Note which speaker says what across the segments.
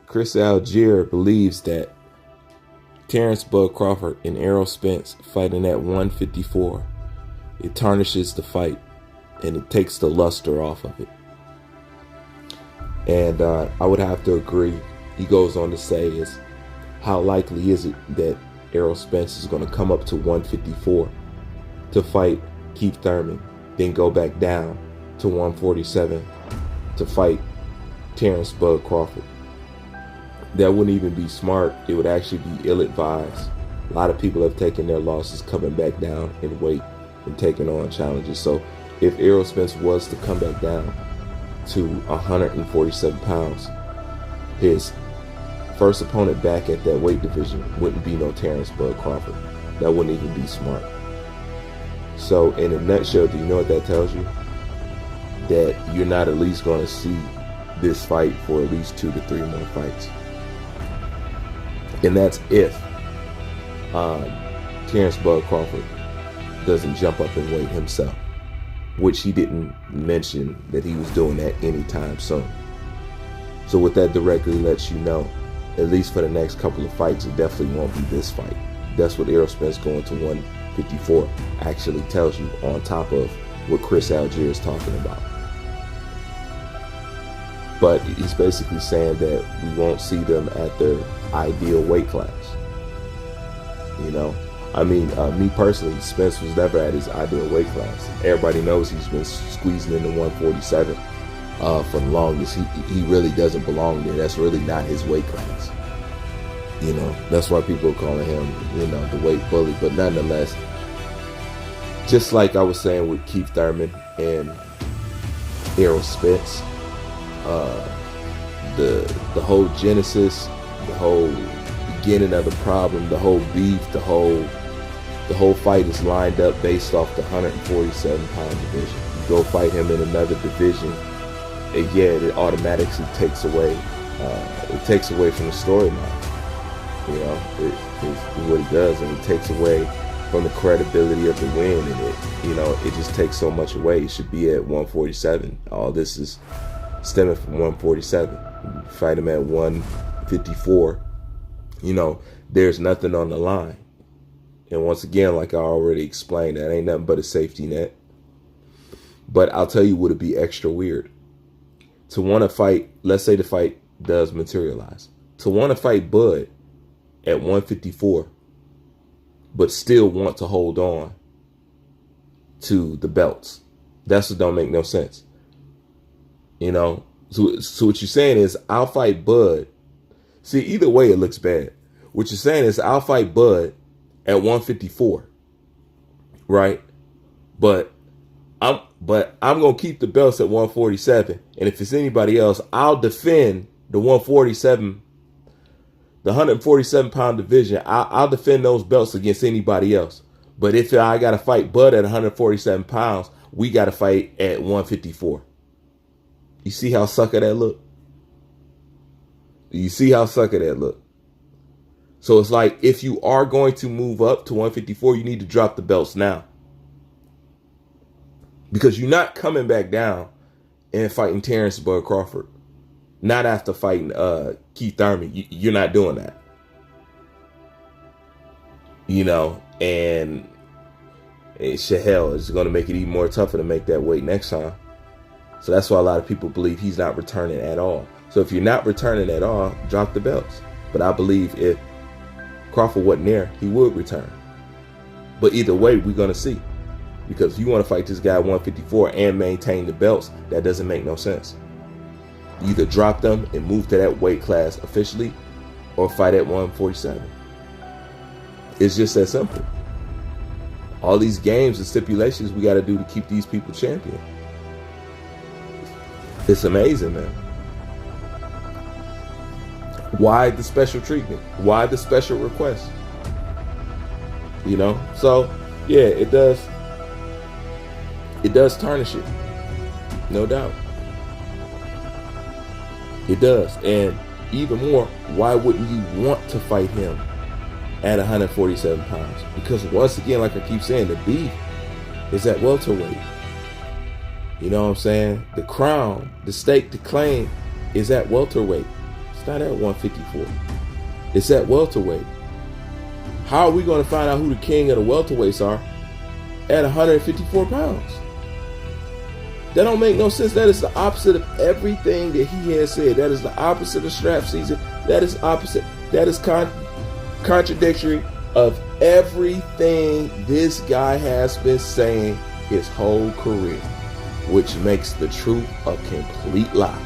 Speaker 1: Chris Algiers believes that Terrence Bud Crawford and Errol Spence fighting at 154, it tarnishes the fight and it takes the luster off of it. And I would have to agree. He goes on to say is, how likely is it that Errol Spence is going to come up to 154 to fight Keith Thurman, then go back down to 147 to fight Terrence Bud Crawford? That wouldn't even be smart. It would actually be ill-advised. A lot of people have taken their losses coming back down in weight and taking on challenges. So if Errol Spence was to come back down to 147 pounds, his first opponent back at that weight division wouldn't be no Terrence Bud Crawford. That wouldn't even be smart. So in a nutshell, do you know what that tells you? That you're not at least going to see this fight for at least 2 to 3 more fights. And that's if Terrence Bud Crawford doesn't jump up in weight himself, which he didn't mention that he was doing that anytime soon. So what that directly lets you know, at least for the next couple of fights, it definitely won't be this fight. That's what Errol Spence going to 154 actually tells you, on top of what Chris Algiers is talking about. But he's basically saying that we won't see them at their ideal weight class. You know, I mean, me personally, Spence was never at his ideal weight class. Everybody knows he's been squeezing into 147 for the longest. He really doesn't belong there. That's really not his weight class. You know, that's why people are calling him, you know, the weight bully. But nonetheless, just like I was saying with Keith Thurman and Errol Spence, the whole genesis, the whole beginning of the problem, the whole beef, the whole fight is lined up based off the 147-pound division. You go fight him in another division, and yeah, it automatically takes away from the storyline. You know, it's what it does, and it takes away from the credibility of the win, and it just takes so much away. It should be at 147. All this is stemming from 147. Fight him at 154. You know, there's nothing on the line. And once again, like I already explained, that ain't nothing but a safety net. But I'll tell you, would it be extra weird to want to fight, let's say the fight does materialize, to want to fight Bud at 154, but still want to hold on to the belts. That's what don't make no sense. You know, so what you're saying is, I'll fight Bud. See, either way, it looks bad. What you're saying is, I'll fight Bud at 154, right? But I'm gonna keep the belts at 147, and if it's anybody else, I'll defend the 147, the 147-pound division. I'll defend those belts against anybody else. But if I gotta fight Bud at 147 pounds, we gotta fight at 154. You see how sucker that look? You see how sucker that look? So it's like, if you are going to move up to 154, you need to drop the belts now. Because you're not coming back down and fighting Terrence Bud Crawford. Not after fighting Keith Thurman. You're not doing that. You know, and hell, it's going to make it even more tougher to make that weight next time. So that's why a lot of people believe he's not returning at all. So if you're not returning at all, drop the belts. But I believe if Crawford wasn't there, he would return. But either way, we're going to see. Because if you want to fight this guy at 154 and maintain the belts, that doesn't make no sense. You either drop them and move to that weight class officially, or fight at 147. It's just that simple. All these games and stipulations we got to do to keep these people champion. It's amazing, man. Why the special treatment? Why the special request? You know? So, yeah, it does tarnish it. No doubt. It does. And even more, why wouldn't you want to fight him at 147 pounds? Because once again, like I keep saying, the beef is at welterweight. You know what I'm saying? The crown, the stake to claim is at welterweight. It's not at 154. It's at welterweight. How are we going to find out who the king of the welterweights are at 154 pounds? That don't make no sense. That is the opposite of everything that he has said. That is the opposite of strap season. That is opposite. That is contradictory of everything this guy has been saying his whole career, which makes the truth a complete lie.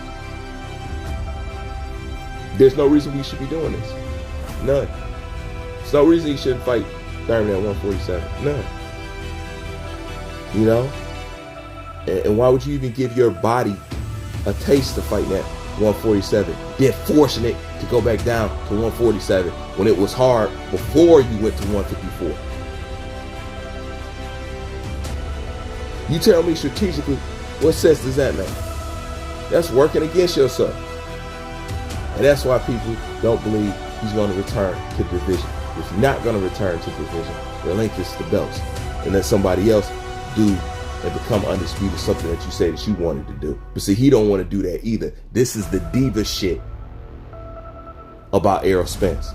Speaker 1: There's no reason we should be doing this. None. There's no reason he shouldn't fight Thurman at 147. None. You know? And why would you even give your body a taste of fighting at 147, then forcing it to go back down to 147 when it was hard before you went to 154? You tell me strategically, what sense does that make? That's working against yourself. And that's why people don't believe he's going to return to the division. If he's not going to return to the division, relinquish the belts and let somebody else do and become undisputed, something that you say that you wanted to do. But see, he don't want to do that either. This is the diva shit about Errol Spence.